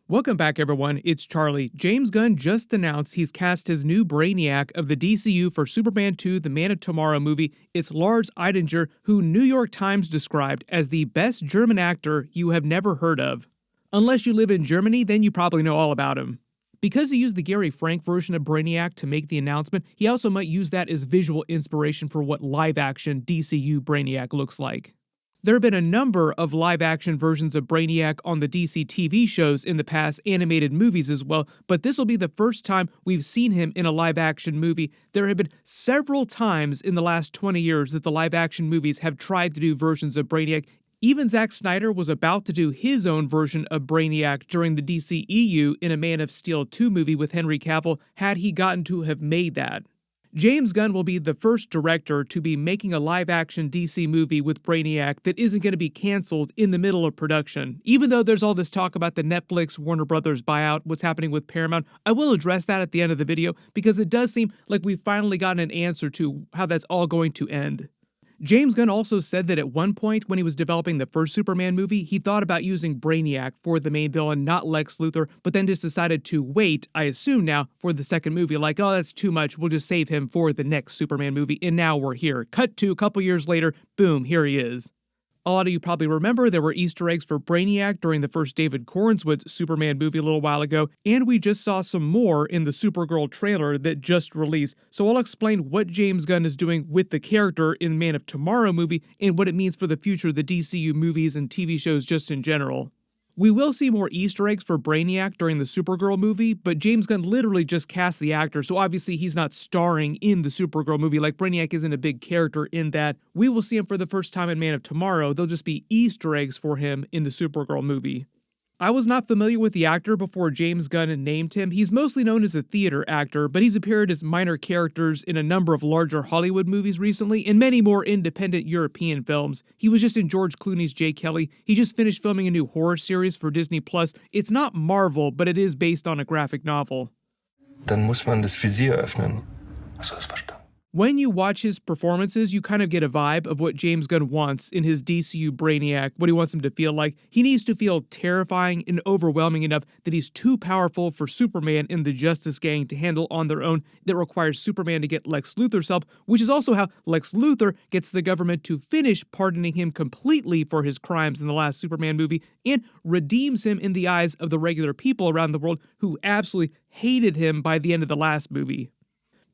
Welcome back, everyone. It's Charlie. James Gunn just announced he's cast his new Brainiac of the DCU for Superman 2, the Man of Tomorrow movie. It's Lars Eidinger, who New York Times described as the best German actor you have never heard of. Unless you live in Germany, then you probably know all about him. Because he used the Gary Frank version of Brainiac to make the announcement, he also might use that as visual inspiration for what live-action DCU Brainiac looks like. There have been a number of live-action versions of Brainiac on the DC TV shows in the past, animated movies as well, but this will be the first time we've seen him in a live-action movie. There have been several times in the last 20 years that the live-action movies have tried to do versions of Brainiac. Even Zack Snyder was about to do his own version of Brainiac during the DCEU in a Man of Steel 2 movie with Henry Cavill, had he gotten to have made that. James Gunn will be the first director to be making a live-action DC movie with Brainiac that isn't going to be canceled in the middle of production. Even though there's all this talk about the Netflix Warner Brothers buyout, what's happening with Paramount, I will address that at the end of the video because it does seem like we've finally gotten an answer to how that's all going to end. James Gunn also said that at one point when he was developing the first Superman movie, he thought about using Brainiac for the main villain, not Lex Luthor, but then just decided to wait, I assume now, for the second movie. Like, oh, that's too much, we'll just save him for the next Superman movie, and now we're here. Cut to a couple years later, boom, here he is. A lot of you probably remember there were Easter eggs for Brainiac during the first David Cornswood Superman movie a little while ago, and we just saw some more in the Supergirl trailer that just released. So I'll explain what James Gunn is doing with the character in Man of Tomorrow movie and what it means for the future of the DCU movies and TV shows just in general. We will see more Easter eggs for Brainiac during the Supergirl movie, but James Gunn literally just cast the actor, so obviously he's not starring in the Supergirl movie. Like, Brainiac isn't a big character in that. We will see him for the first time in Man of Tomorrow. They'll just be Easter eggs for him in the Supergirl movie. I was not familiar with the actor before James Gunn named him. He's mostly known as a theater actor, but he's appeared as minor characters in a number of larger Hollywood movies recently and many more independent European films. He was just in George Clooney's J. Kelly. He just finished filming a new horror series for Disney+. It's not Marvel, but it is based on a graphic novel. Dann muss man das Visier öffnen. Hast du das verstanden? When you watch his performances, you kind of get a vibe of what James Gunn wants in his DCU Brainiac, what he wants him to feel like. He needs to feel terrifying and overwhelming enough that he's too powerful for Superman and the Justice Gang to handle on their own, that requires Superman to get Lex Luthor's help, which is also how Lex Luthor gets the government to finish pardoning him completely for his crimes in the last Superman movie and redeems him in the eyes of the regular people around the world who absolutely hated him by the end of the last movie.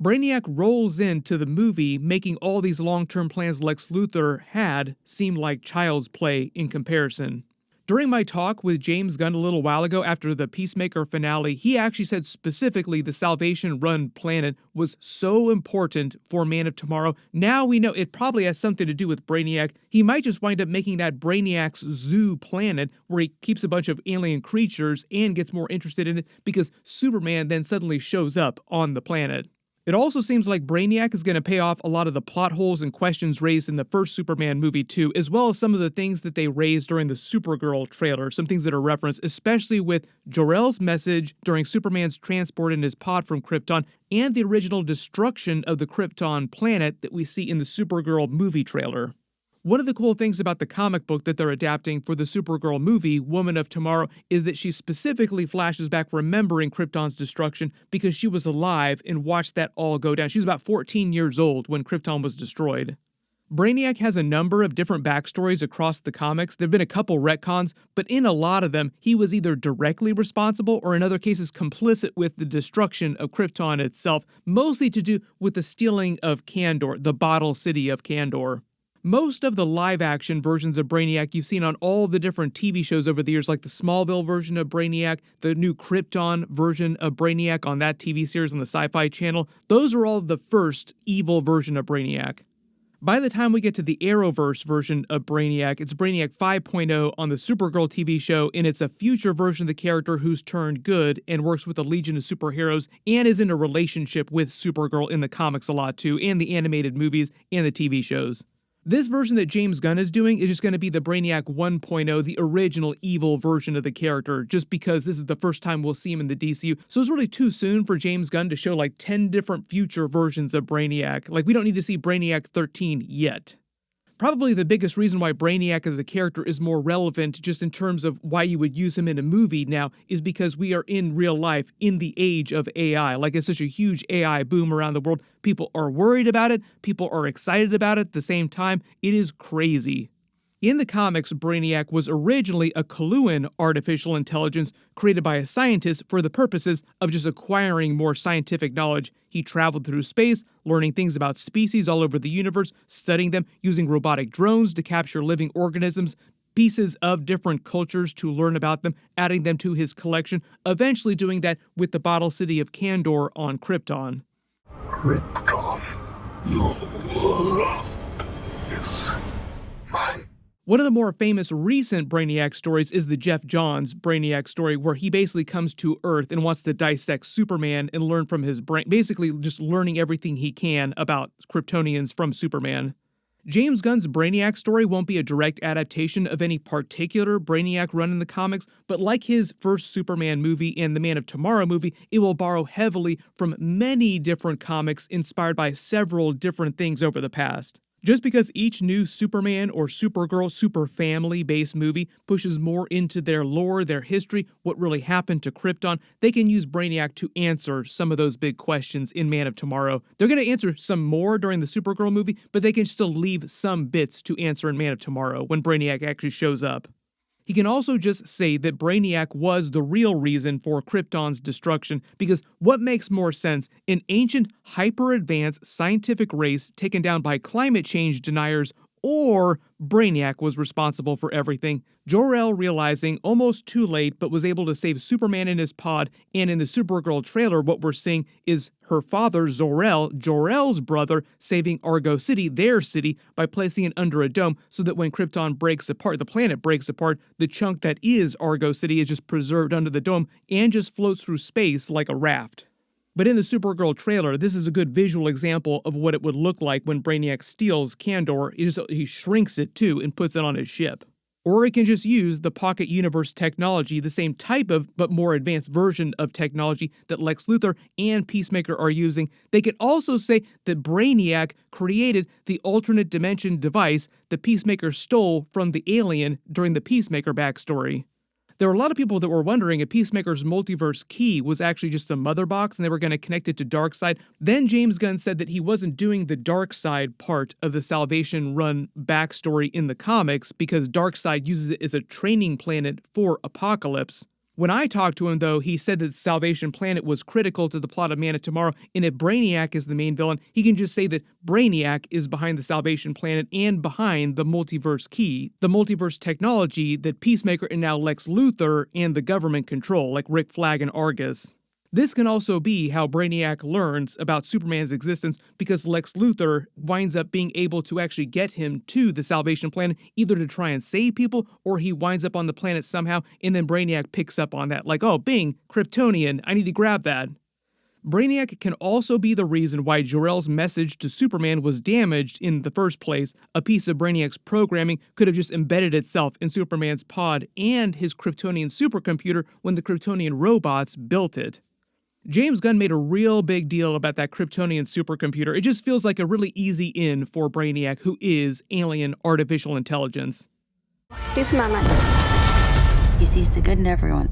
Brainiac rolls into the movie, making all these long-term plans Lex Luthor had seem like child's play in comparison. During my talk with James Gunn a little while ago after the Peacemaker finale, he actually said specifically the Salvation Run planet was so important for Man of Tomorrow. Now we know it probably has something to do with Brainiac. He might just wind up making that Brainiac's zoo planet where he keeps a bunch of alien creatures and gets more interested in it because Superman then suddenly shows up on the planet. It also seems like Brainiac is going to pay off a lot of the plot holes and questions raised in the first Superman movie too, as well as some of the things that they raised during the Supergirl trailer, some things that are referenced, especially with Jor-El's message during Superman's transport in his pod from Krypton, and the original destruction of the Krypton planet that we see in the Supergirl movie trailer. One of the cool things about the comic book that they're adapting for the Supergirl movie, Woman of Tomorrow, is that she specifically flashes back remembering Krypton's destruction because she was alive and watched that all go down. She was about 14 years old when Krypton was destroyed. Brainiac has a number of different backstories across the comics. There have been a couple retcons, but in a lot of them, he was either directly responsible or in other cases complicit with the destruction of Krypton itself, mostly to do with the stealing of Kandor, the bottle city of Kandor. Most of the live-action versions of Brainiac you've seen on all the different TV shows over the years, like the Smallville version of Brainiac, the new Krypton version of Brainiac on that TV series on the Sci-Fi Channel, those are all the first evil version of Brainiac. By the time we get to the Arrowverse version of Brainiac, it's Brainiac 5.0 on the Supergirl TV show, and it's a future version of the character who's turned good and works with a legion of superheroes and is in a relationship with Supergirl in the comics a lot too, and the animated movies and the TV shows. This version that James Gunn is doing is just going to be the Brainiac 1.0, the original evil version of the character, just because this is the first time we'll see him in the DCU. So it's really too soon for James Gunn to show like 10 different future versions of Brainiac. Like, we don't need to see Brainiac 13 yet. Probably the biggest reason why Brainiac as a character is more relevant just in terms of why you would use him in a movie now is because we are in real life in the age of AI. Like, it's such a huge AI boom around the world. People are worried about it. People are excited about it at the same time. It is crazy. In the comics, Brainiac was originally a Kaluan artificial intelligence created by a scientist for the purposes of just acquiring more scientific knowledge. He traveled through space, learning things about species all over the universe, studying them, using robotic drones to capture living organisms, pieces of different cultures to learn about them, adding them to his collection, eventually doing that with the bottle city of Kandor on Krypton. Krypton, your world is mine. One of the more famous recent Brainiac stories is the Jeff Johns Brainiac story, where he basically comes to Earth and wants to dissect Superman and learn from his brain, basically just learning everything he can about Kryptonians from Superman. James Gunn's Brainiac story won't be a direct adaptation of any particular Brainiac run in the comics, but like his first Superman movie and the Man of Tomorrow movie, it will borrow heavily from many different comics inspired by several different things over the past. Just because each new Superman or Supergirl super family-based movie pushes more into their lore, their history, what really happened to Krypton, they can use Brainiac to answer some of those big questions in Man of Tomorrow. They're going to answer some more during the Supergirl movie, but they can still leave some bits to answer in Man of Tomorrow when Brainiac actually shows up. He can also just say that Brainiac was the real reason for Krypton's destruction, because what makes more sense, an ancient, hyper-advanced scientific race taken down by climate change deniers, or Brainiac was responsible for everything? Jor-El, realizing almost too late, but was able to save Superman in his pod, and in the Supergirl trailer what we're seeing is her father, Zor-El, Jor-El's brother, saving Argo City, their city, by placing it under a dome so that when Krypton breaks apart, the planet breaks apart, the chunk that is Argo City is just preserved under the dome and just floats through space like a raft. But in the Supergirl trailer, this is a good visual example of what it would look like when Brainiac steals Kandor. He shrinks it too and puts it on his ship. Or it can just use the Pocket Universe technology, the same type of but more advanced version of technology that Lex Luthor and Peacemaker are using. They could also say that Brainiac created the alternate dimension device that Peacemaker stole from the alien during the Peacemaker backstory. There were a lot of people that were wondering if Peacemaker's multiverse key was actually just a mother box and they were going to connect it to Darkseid. Then James Gunn said that he wasn't doing the Darkseid part of the Salvation Run backstory in the comics because Darkseid uses it as a training planet for Apocalypse. When I talked to him, though, he said that Salvation Planet was critical to the plot of Man of Tomorrow, and if Brainiac is the main villain, he can just say that Brainiac is behind the Salvation Planet and behind the multiverse key, the multiverse technology that Peacemaker and now Lex Luthor and the government control, like Rick Flag and Argus. This can also be how Brainiac learns about Superman's existence because Lex Luthor winds up being able to actually get him to the Salvation Planet, either to try and save people, or he winds up on the planet somehow, and then Brainiac picks up on that, like, oh, bing, Kryptonian, I need to grab that. Brainiac can also be the reason why Jor-El's message to Superman was damaged in the first place. A piece of Brainiac's programming could have just embedded itself in Superman's pod and his Kryptonian supercomputer when the Kryptonian robots built it. James Gunn made a real big deal about that Kryptonian supercomputer. It just feels like a really easy in for Brainiac, who is alien artificial intelligence. Superman. He sees the good in everyone.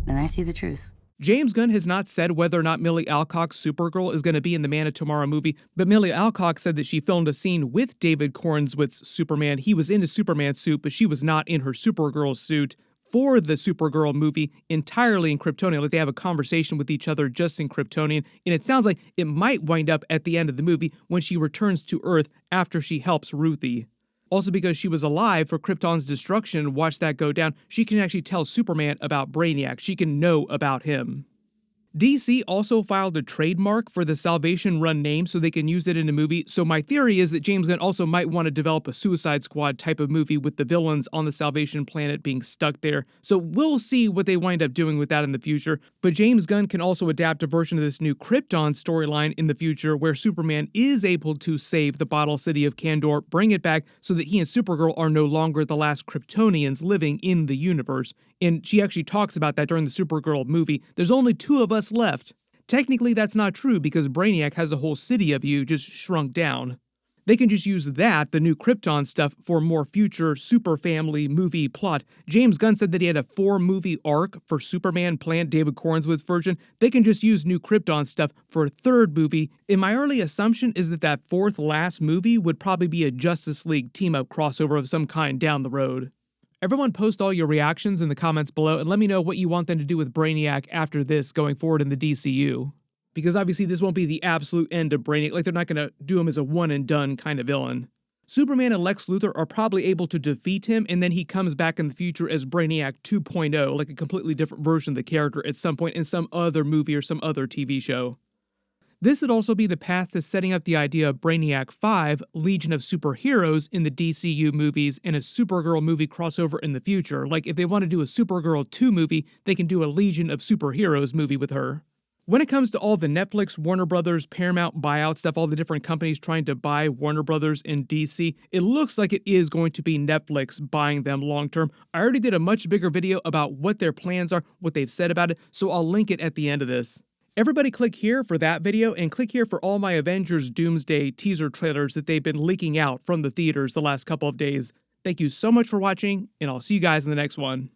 And I see the truth. James Gunn has not said whether or not Millie Alcock's Supergirl is going to be in the Man of Tomorrow movie, but Millie Alcock said that she filmed a scene with David Cornswit's Superman. He was in his Superman suit, but she was not in her Supergirl suit for the Supergirl movie entirely in Kryptonian. Like, they have a conversation with each other just in Kryptonian, and it sounds like it might wind up at the end of the movie when she returns to Earth after she helps Ruthie. Also, because she was alive for Krypton's destruction and watched that go down, she can actually tell Superman about Brainiac. She can know about him. DC also filed a trademark for the Salvation Run name so they can use it in a movie, so my theory is that James Gunn also might want to develop a Suicide Squad type of movie with the villains on the Salvation Planet being stuck there, so we'll see what they wind up doing with that in the future. But James Gunn can also adapt a version of this new Krypton storyline in the future where Superman is able to save the bottle city of Kandor, bring it back so that he and Supergirl are no longer the last Kryptonians living in the universe. And she actually talks about that during the Supergirl movie. There's only 2 of us left. Technically, that's not true because Brainiac has a whole city of you just shrunk down. They can just use that, the new Krypton stuff, for more future super family movie plot. James Gunn said that he had a 4-movie arc for Superman planned, David Cornswood's version. They can just use new Krypton stuff for a 3rd movie. And my early assumption is that that 4th last movie would probably be a Justice League team-up crossover of some kind down the road. Everyone post all your reactions in the comments below and let me know what you want them to do with Brainiac after this going forward in the DCU. Because obviously this won't be the absolute end of Brainiac, like they're not going to do him as a one-and-done kind of villain. Superman and Lex Luthor are probably able to defeat him, and then he comes back in the future as Brainiac 2.0, like a completely different version of the character at some point in some other movie or some other TV show. This would also be the path to setting up the idea of Brainiac 5, Legion of Superheroes in the DCU movies, and a Supergirl movie crossover in the future. Like if they want to do a Supergirl 2 movie, they can do a Legion of Superheroes movie with her. When it comes to all the Netflix, Warner Brothers, Paramount buyout stuff, all the different companies trying to buy Warner Brothers and DC, it looks like it is going to be Netflix buying them long term. I already did a much bigger video about what their plans are, what they've said about it, so I'll link it at the end of this. Everybody click here for that video, and click here for all my Avengers Doomsday teaser trailers that they've been leaking out from the theaters the last couple of days. Thank you so much for watching, and I'll see you guys in the next one.